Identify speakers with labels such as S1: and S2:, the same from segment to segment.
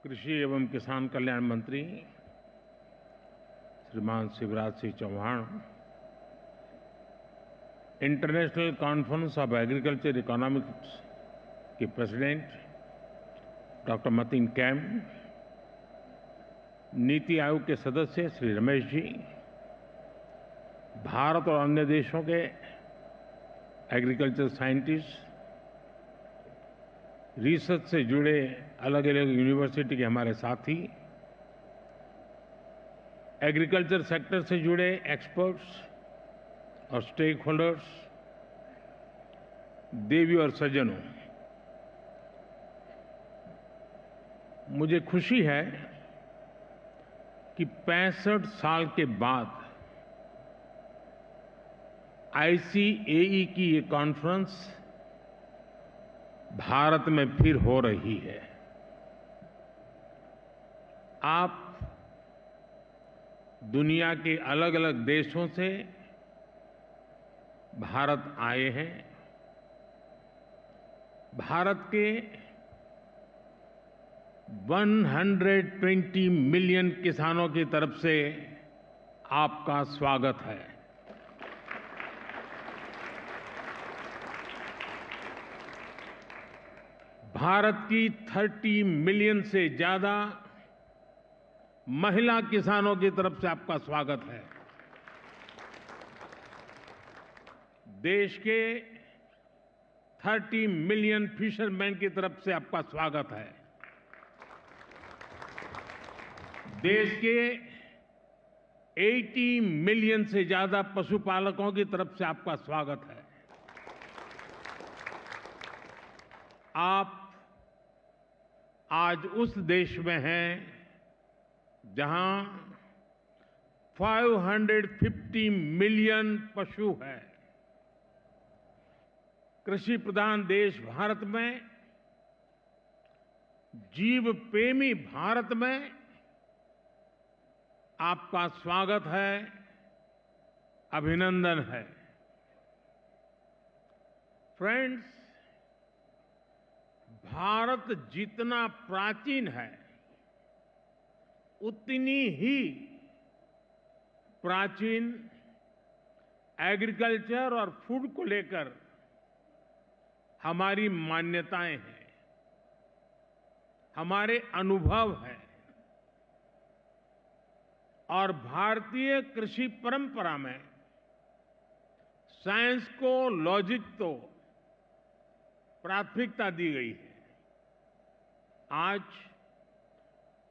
S1: कृषि एवं किसान कल्याण मंत्री श्रीमान Shivraj Singh Chouhan, International Conference of Agriculture Economics के president doctor Matin Qaim, NITI Aayog के सदस्य श्री रमेश जी, भारत और अन्य देशों के एग्रीकल्चर साइंटिस्ट, रिसर्च से जुड़े अलग अलग यूनिवर्सिटी के हमारे साथी, एग्रीकल्चर सेक्टर से जुड़े एक्सपर्ट्स और स्टेक होल्डर्स, देवी और सज्जनों, मुझे खुशी है कि 65 साल के बाद आईसीएई की ये कॉन्फ्रेंस भारत में फिर हो रही है। आप दुनिया के अलग अलग देशों से भारत आए हैं। भारत के 120 मिलियन किसानों की तरफ से आपका स्वागत है। भारत की 30 मिलियन से ज्यादा महिला किसानों की तरफ से आपका स्वागत है। देश के 30 मिलियन फिशरमैन की तरफ से आपका स्वागत है। देश के 80 मिलियन से ज्यादा पशुपालकों की तरफ से आपका स्वागत है। आप आज उस देश में हैं जहां 550 मिलियन पशु हैं। कृषि प्रधान देश भारत में, जीव प्रेमी भारत में आपका स्वागत है, अभिनंदन है। फ्रेंड्स, भारत जितना प्राचीन है उतनी ही प्राचीन एग्रीकल्चर और फूड को लेकर हमारी मान्यताएं हैं, हमारे अनुभव हैं। और भारतीय कृषि परंपरा में साइंस को, लॉजिक को प्राथमिकता दी गई है। आज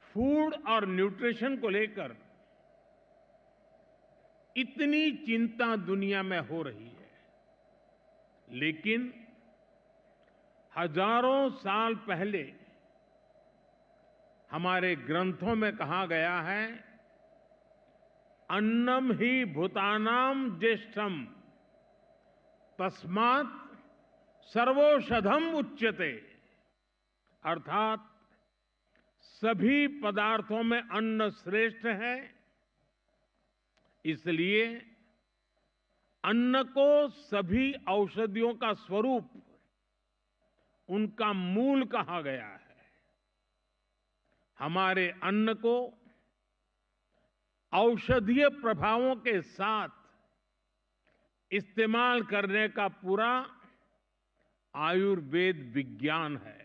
S1: फूड और न्यूट्रिशन को लेकर इतनी चिंता दुनिया में हो रही है, लेकिन हजारों साल पहले हमारे ग्रंथों में कहा गया है, अन्नम ही भूतानाम ज्येष्ठम तस्मात् सर्वौषधम उच्यते। अर्थात सभी पदार्थों में अन्न श्रेष्ठ है, इसलिए अन्न को सभी औषधियों का स्वरूप, उनका मूल कहा गया है। हमारे अन्न को औषधीय प्रभावों के साथ इस्तेमाल करने का पूरा आयुर्वेद विज्ञान है।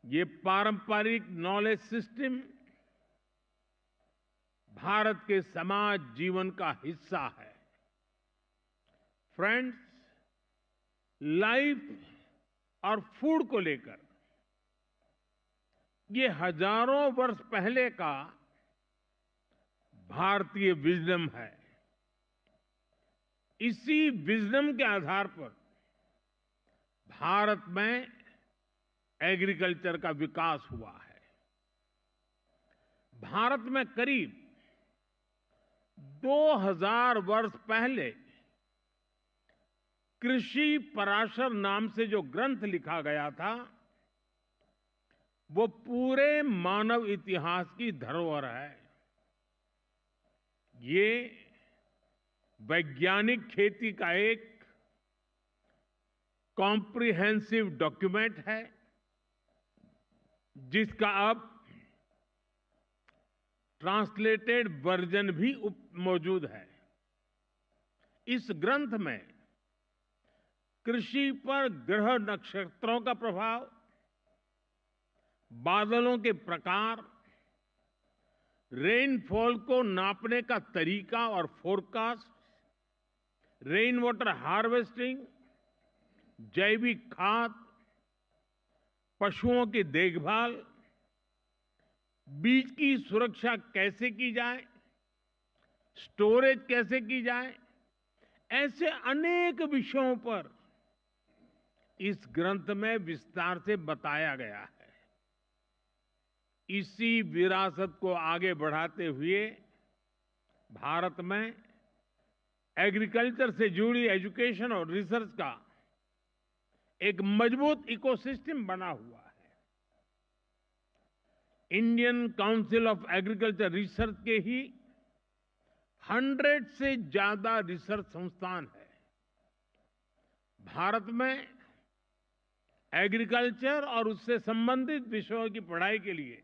S1: ये पारंपरिक नॉलेज सिस्टम भारत के समाज जीवन का हिस्सा है। फ्रेंड्स, लाइफ और फूड को लेकर ये हजारों वर्ष पहले का भारतीय विजडम है। इसी विजडम के आधार पर भारत में एग्रीकल्चर का विकास हुआ है। भारत में करीब 2000 वर्ष पहले कृषि पराशर नाम से जो ग्रंथ लिखा गया था, वो पूरे मानव इतिहास की धरोहर है। ये वैज्ञानिक खेती का एक कॉम्प्रिहेंसिव डॉक्यूमेंट है जिसका अब ट्रांसलेटेड वर्जन भी मौजूद है। इस ग्रंथ में कृषि पर ग्रह नक्षत्रों का प्रभाव, बादलों के प्रकार, रेनफॉल को नापने का तरीका और फोरकास्ट, रेन वाटर हार्वेस्टिंग, जैविक खाद, पशुओं की देखभाल, बीज की सुरक्षा कैसे की जाए, स्टोरेज कैसे की जाए, ऐसे अनेक विषयों पर इस ग्रंथ में विस्तार से बताया गया है। इसी विरासत को आगे बढ़ाते हुए भारत में एग्रीकल्चर से जुड़ी एजुकेशन और रिसर्च का एक मजबूत इकोसिस्टम बना हुआ है। Indian council of agriculture research के ही 100 से ज्यादा रिसर्च संस्थान है। भारत में एग्रीकल्चर और उससे संबंधित विषयों की पढ़ाई के लिए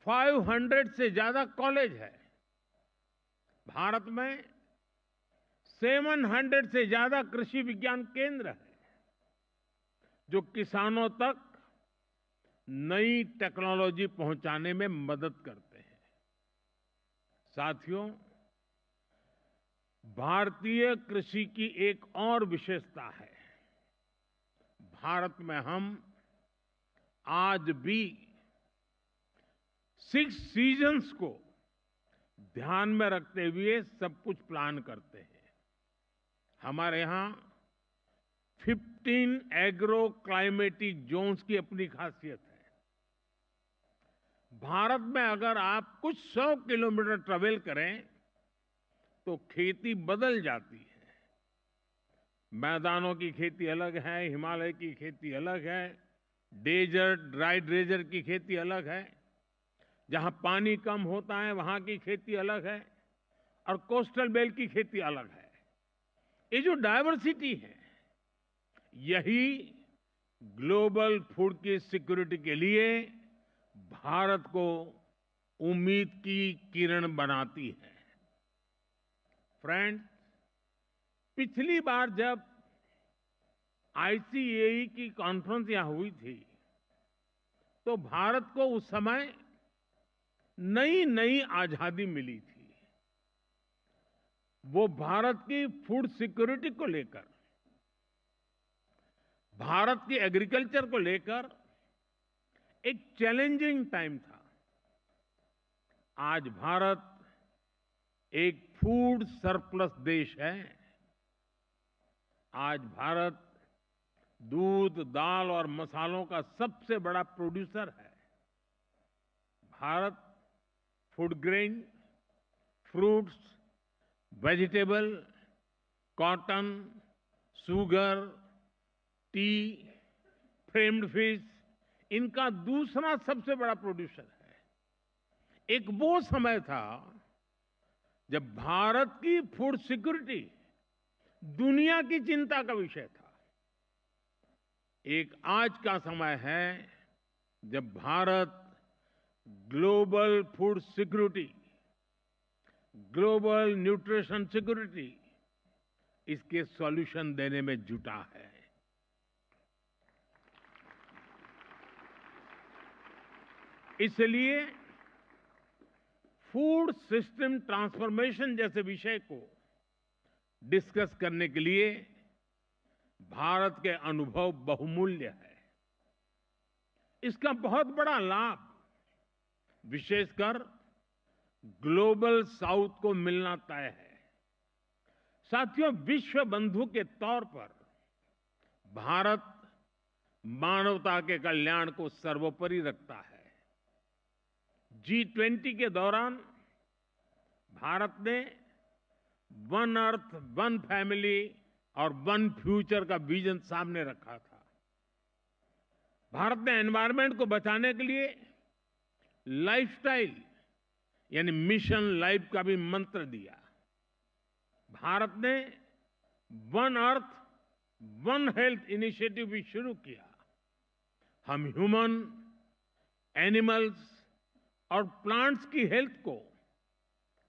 S1: 500 से ज्यादा कॉलेज है। भारत में 700 से ज्यादा कृषि विज्ञान केंद्र है, जो किसानों तक नई टेक्नोलॉजी पहुंचाने में मदद करते हैं। साथियों, भारतीय कृषि की एक और विशेषता है। भारत में हम आज भी 6 सीजन्स को ध्यान में रखते हुए सब कुछ प्लान करते हैं। हमारे यहां 15 एग्रो क्लाइमेटिक जोन्स की अपनी खासियत है। भारत में अगर आप कुछ 100 किलोमीटर ट्रेवल करें तो खेती बदल जाती है। मैदानों की खेती अलग है, हिमालय की खेती अलग है, डेजर्ट, ड्राई डेजर्ट की खेती अलग है, जहां पानी कम होता है वहां की खेती अलग है, और कोस्टल बेल्ट की खेती अलग है। ये जो डायवर्सिटी है, यही ग्लोबल फूड की सिक्योरिटी के लिए भारत को उम्मीद की किरण बनाती है। फ्रेंड्स, पिछली बार जब ICAE की कॉन्फ्रेंस यहां हुई थी, तो भारत को उस समय नई नई आजादी मिली थी। वो भारत की फूड सिक्योरिटी को लेकर, भारत की एग्रीकल्चर को लेकर एक चैलेंजिंग टाइम था। आज भारत एक फूड सरप्लस देश है। आज भारत दूध, दाल और मसालों का सबसे बड़ा प्रोड्यूसर है। Bharat food grain, fruits, vegetable, cotton, sugar, T, framed fish, इनका दूसरा सबसे बड़ा प्रोड्यूसर है। एक वो समय था जब भारत की फूड सिक्योरिटी दुनिया की चिंता का विषय था। एक आज का समय है जब Bharat global food security, global nutrition security, इसके सॉल्यूशन देने में जुटा है। इसलिए फूड सिस्टम ट्रांसफॉर्मेशन जैसे विषय को डिस्कस करने के लिए भारत के अनुभव बहुमूल्य है। इसका बहुत बड़ा लाभ विशेषकर ग्लोबल साउथ को मिलना तय है। साथियों, विश्व बंधु के तौर पर भारत मानवता के कल्याण को सर्वोपरि रखता है। G20 के दौरान भारत ने वन अर्थ, वन फैमिली और वन फ्यूचर का विजन सामने रखा था। भारत ने एनवायरनमेंट को बचाने के लिए लाइफस्टाइल यानी मिशन लाइफ का भी मंत्र दिया। भारत ने one earth, one health initiative भी शुरू किया। हम ह्यूमन, एनिमल्स और प्लांट्स की हेल्थ को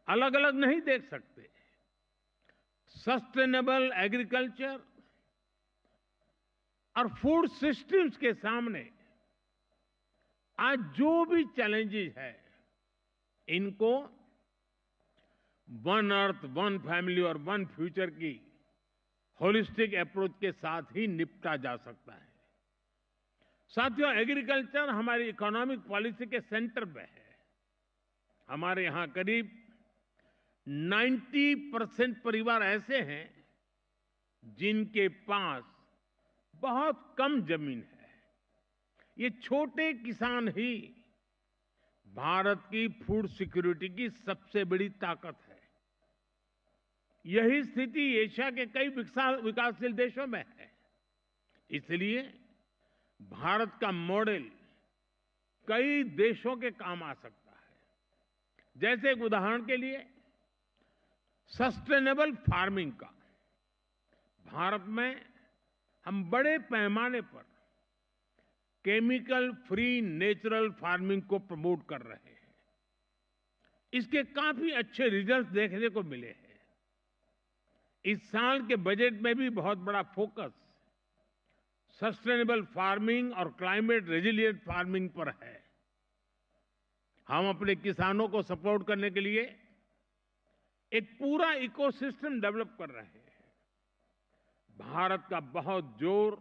S1: अलग अलग नहीं देख सकते। सस्टेनेबल एग्रीकल्चर और फूड सिस्टम्स के सामने आज जो भी चैलेंजेस है, इनको वन अर्थ, वन फैमिली और वन फ्यूचर की होलिस्टिक अप्रोच के साथ ही निपटा जा सकता है। साथियों, एग्रीकल्चर हमारी इकोनॉमिक पॉलिसी के सेंटर पे है। हमारे यहां करीब 90% परिवार ऐसे हैं जिनके पास बहुत कम जमीन है। ये छोटे किसान ही भारत की फूड सिक्योरिटी की सबसे बड़ी ताकत है। यही स्थिति एशिया के कई विकासशील देशों में है। इसलिए भारत का मॉडल कई देशों के काम आ सकता है। जैसे एक उदाहरण के लिए सस्टेनेबल फार्मिंग का। भारत में हम बड़े पैमाने पर केमिकल फ्री नेचुरल फार्मिंग को प्रमोट कर रहे हैं। इसके काफी अच्छे रिजल्ट देखने को मिले हैं। इस साल के बजट में भी बहुत बड़ा फोकस सस्टेनेबल फार्मिंग और क्लाइमेट रेजिलिएंट फार्मिंग पर है। हम अपने किसानों को सपोर्ट करने के लिए एक पूरा इकोसिस्टम डेवलप कर रहे हैं। भारत का बहुत जोर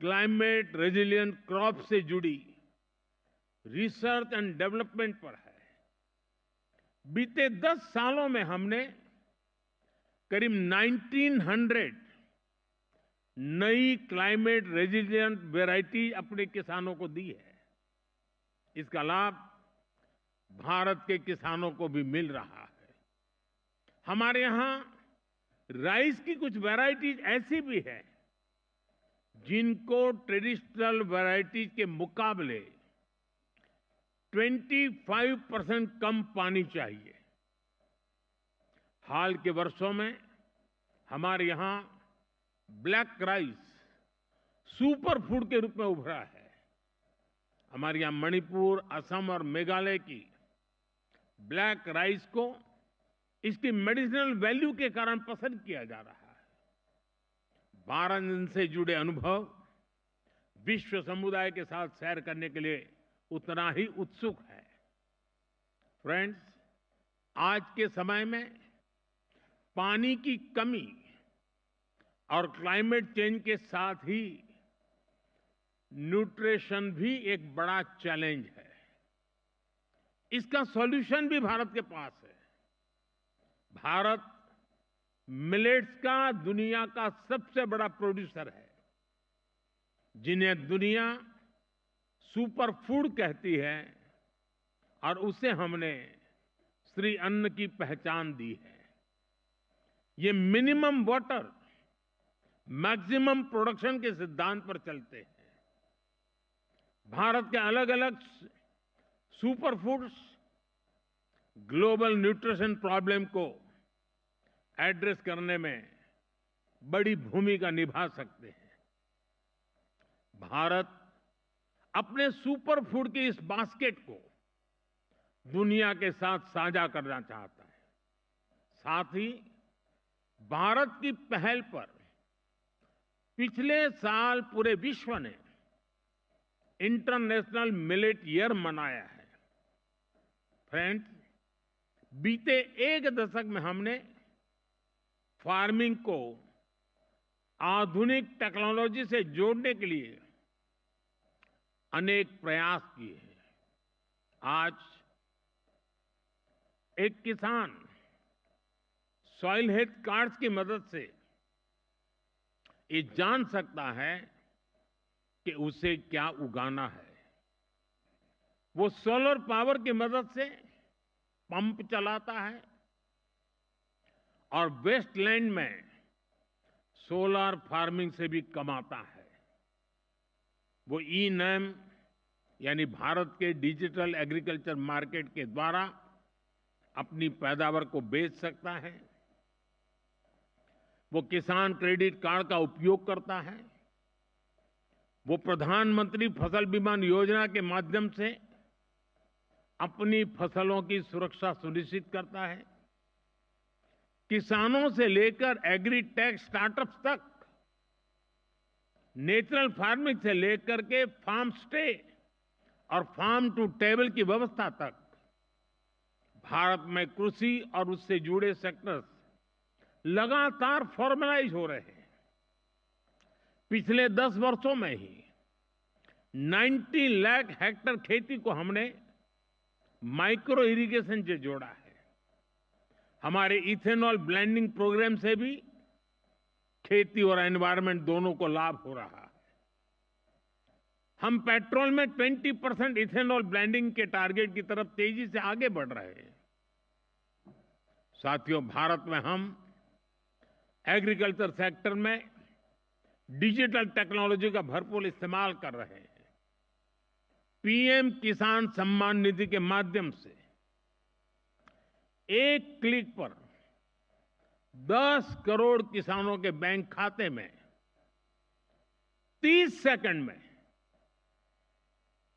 S1: क्लाइमेट रेजिलिएंट क्रॉप से जुड़ी रिसर्च एंड डेवलपमेंट पर है। बीते 10 सालों में हमने करीब 1900 नई क्लाइमेट रेजिलिएंट वैरायटी अपने किसानों को दी है। इसका लाभ भारत के किसानों को भी मिल रहा है। हमारे यहां राइस की कुछ वैरायटीज ऐसी भी है जिनको ट्रेडिशनल वैरायटीज के मुकाबले 25% कम पानी चाहिए। हाल के वर्षों में हमारे यहां ब्लैक राइस सुपर फूड के रूप में उभरा है। हमारे यहां मणिपुर, असम और मेघालय की ब्लैक राइस को इसकी मेडिसिनल वैल्यू के कारण पसंद किया जा रहा है। 12 दिन से जुड़े अनुभव विश्व समुदाय के साथ शेयर करने के लिए उतना ही उत्सुक है। फ्रेंड्स, आज के समय में पानी की कमी और क्लाइमेट चेंज के साथ ही न्यूट्रिशन भी एक बड़ा चैलेंज है। इसका सॉल्यूशन भी भारत के पास है। भारत मिलेट्स का दुनिया का सबसे बड़ा प्रोड्यूसर है, जिन्हें दुनिया सुपर फूड कहती है, और उसे हमने श्री अन्न की पहचान दी है। ये मिनिमम वाटर मैक्सिमम प्रोडक्शन के सिद्धांत पर चलते हैं। भारत के अलग अलग super foods global nutrition problem को एड्रेस करने में बड़ी भूमिका निभा सकते हैं। भारत अपने सुपर फूड की इस बास्केट को दुनिया के साथ साझा करना चाहता है। साथ ही भारत की पहल पर पिछले साल पूरे विश्व ने इंटरनेशनल मिलेट ईयर मनाया है। फ्रेंड्स, बीते एक दशक में हमने फार्मिंग को आधुनिक टेक्नोलॉजी से जोड़ने के लिए अनेक प्रयास किए हैं। आज एक किसान सॉइल हेल्थ कार्ड्स की मदद से ये जान सकता है कि उसे क्या उगाना है। वो सोलर पावर की मदद से पंप चलाता है और वेस्टलैंड में सोलर फार्मिंग से भी कमाता है। वो ई-नैम यानी भारत के डिजिटल एग्रीकल्चर मार्केट के द्वारा अपनी पैदावार को बेच सकता है। वो किसान क्रेडिट कार्ड का उपयोग करता है। वो प्रधानमंत्री फसल बीमा योजना के माध्यम से अपनी फसलों की सुरक्षा सुनिश्चित करता है। किसानों से लेकर एग्रीटेक स्टार्टअप्स तक, नेचुरल फार्मिंग से लेकर के फार्म स्टे और फार्म टू टेबल की व्यवस्था तक, भारत में कृषि और उससे जुड़े सेक्टर्स लगातार फॉर्मलाइज हो रहे हैं। पिछले 10 वर्षों में ही 90 लाख हेक्टेयर खेती को हमने माइक्रो इरिगेशन से जोड़ा है। हमारे इथेनॉल ब्लेंडिंग प्रोग्राम से भी खेती और एनवायरनमेंट दोनों को लाभ हो रहा है। हम पेट्रोल में 20% इथेनॉल ब्लेंडिंग के टारगेट की तरफ तेजी से आगे बढ़ रहे हैं। साथियों, भारत में हम एग्रीकल्चर सेक्टर में डिजिटल टेक्नोलॉजी का भरपूर इस्तेमाल कर रहे हैं। पीएम किसान सम्मान निधि के माध्यम से एक क्लिक पर 10 करोड़ किसानों के बैंक खाते में 30 सेकंड में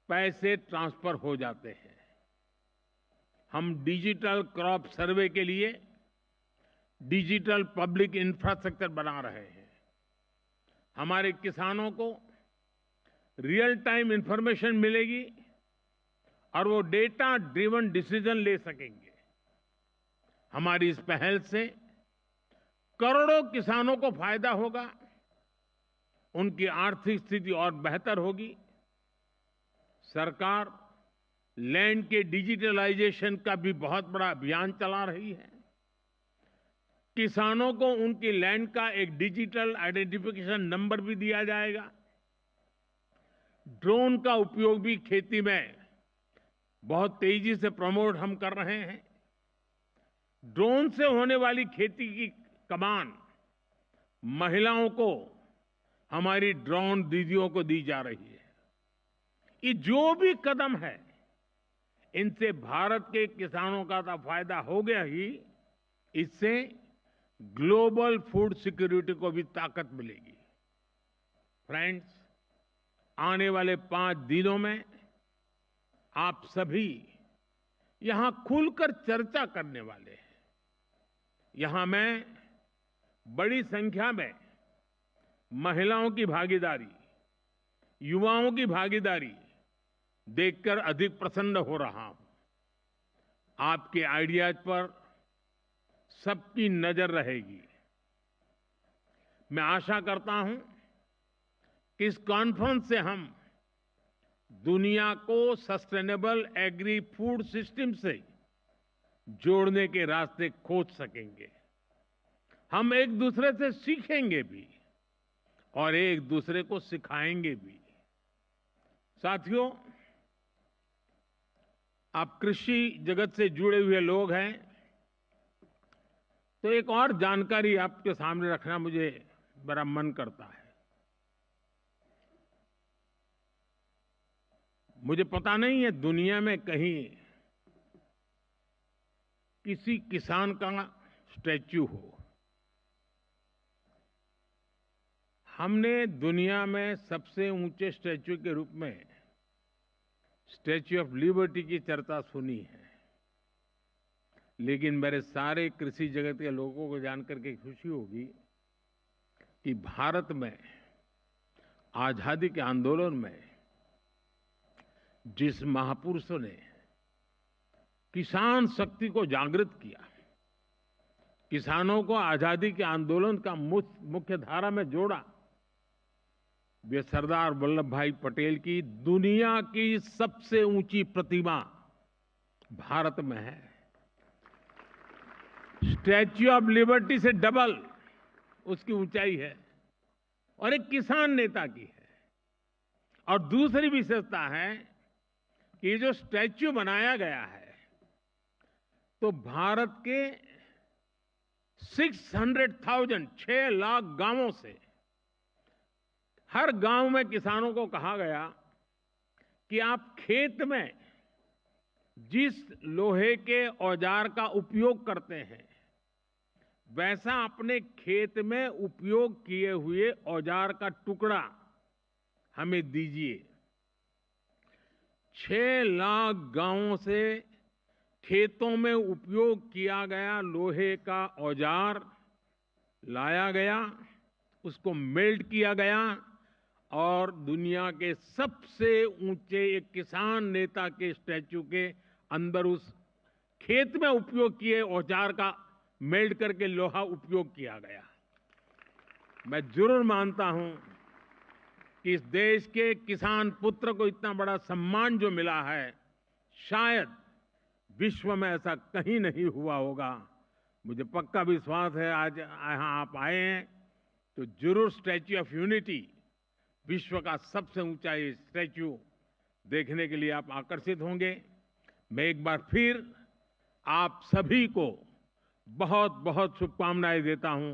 S1: पैसे ट्रांसफर हो जाते हैं। हम डिजिटल क्रॉप सर्वे के लिए डिजिटल पब्लिक इंफ्रास्ट्रक्चर बना रहे हैं। हमारे किसानों को रियल टाइम इंफॉर्मेशन मिलेगी और वो डेटा ड्रिवन डिसीजन ले सकेंगे। हमारी इस पहल से करोड़ों किसानों को फायदा होगा, उनकी आर्थिक स्थिति और बेहतर होगी। सरकार लैंड के डिजिटलाइजेशन का भी बहुत बड़ा अभियान चला रही है। किसानों को उनकी लैंड का एक डिजिटल आइडेंटिफिकेशन नंबर भी दिया जाएगा। ड्रोन का उपयोग भी खेती में बहुत तेजी से प्रमोट हम कर रहे हैं। ड्रोन से होने वाली खेती की कमान महिलाओं को, हमारी ड्रोन दीदियों को दी जा रही है। ये जो भी कदम है, इनसे भारत के किसानों का तो फायदा हो गया ही, इससे ग्लोबल फूड सिक्योरिटी को भी ताकत मिलेगी। फ्रेंड्स, आने वाले 5 दिनों में आप सभी यहां खुलकर चर्चा करने वाले हैं। यहां मैं बड़ी संख्या में महिलाओं की भागीदारी, युवाओं की भागीदारी देखकर अधिक प्रसन्न हो रहा हूं। आपके आइडियाज पर सबकी नजर रहेगी। मैं आशा करता हूं कि इस कॉन्फ्रेंस से हम दुनिया को सस्टेनेबल एग्री फूड सिस्टम से जोड़ने के रास्ते खोज सकेंगे। हम एक दूसरे से सीखेंगे भी और एक दूसरे को सिखाएंगे भी। साथियों, आप कृषि जगत से जुड़े हुए लोग हैं, तो एक और जानकारी आपके सामने रखना मुझे बड़ा मन करता है। मुझे पता नहीं है दुनिया में कहीं किसी किसान का स्टैच्यू हो। हमने दुनिया में सबसे ऊंचे स्टैच्यू के रूप में स्टैच्यू ऑफ लिबर्टी की चर्चा सुनी है, लेकिन मेरे सारे कृषि जगत के लोगों को जानकर के खुशी होगी कि भारत में आजादी के आंदोलन में जिस महापुरुषों ने किसान शक्ति को जागृत किया, किसानों को आजादी के आंदोलन का मुख्य धारा में जोड़ा, वे सरदार वल्लभ भाई पटेल की दुनिया की सबसे ऊंची प्रतिमा भारत में है। स्टैच्यू ऑफ लिबर्टी से डबल उसकी ऊंचाई है और एक किसान नेता की है। और दूसरी विशेषता है कि ये जो स्टैच्यू बनाया गया है, तो भारत के 600,000 6 लाख गांवों से हर गांव में किसानों को कहा गया कि आप खेत में जिस लोहे के औजार का उपयोग करते हैं, वैसा अपने खेत में उपयोग किए हुए औजार का टुकड़ा हमें दीजिए। 6 लाख गांवों से खेतों में उपयोग किया गया लोहे का औजार लाया गया, उसको मेल्ट किया गया और दुनिया के सबसे ऊंचे एक किसान नेता के स्टैच्यू के अंदर उस खेत में उपयोग किए औजार का मेल्ट करके लोहा उपयोग किया गया। मैं जरूर मानता हूं कि इस देश के किसान पुत्र को इतना बड़ा सम्मान जो मिला है, शायद विश्व में ऐसा कहीं नहीं हुआ होगा। मुझे पक्का विश्वास है आज यहां आप आए हैं तो जरूर स्टैच्यू ऑफ यूनिटी, विश्व का सबसे ऊंचा ये स्टैच्यू देखने के लिए आप आकर्षित होंगे। मैं एक बार फिर आप सभी को बहुत बहुत शुभकामनाएं देता हूं।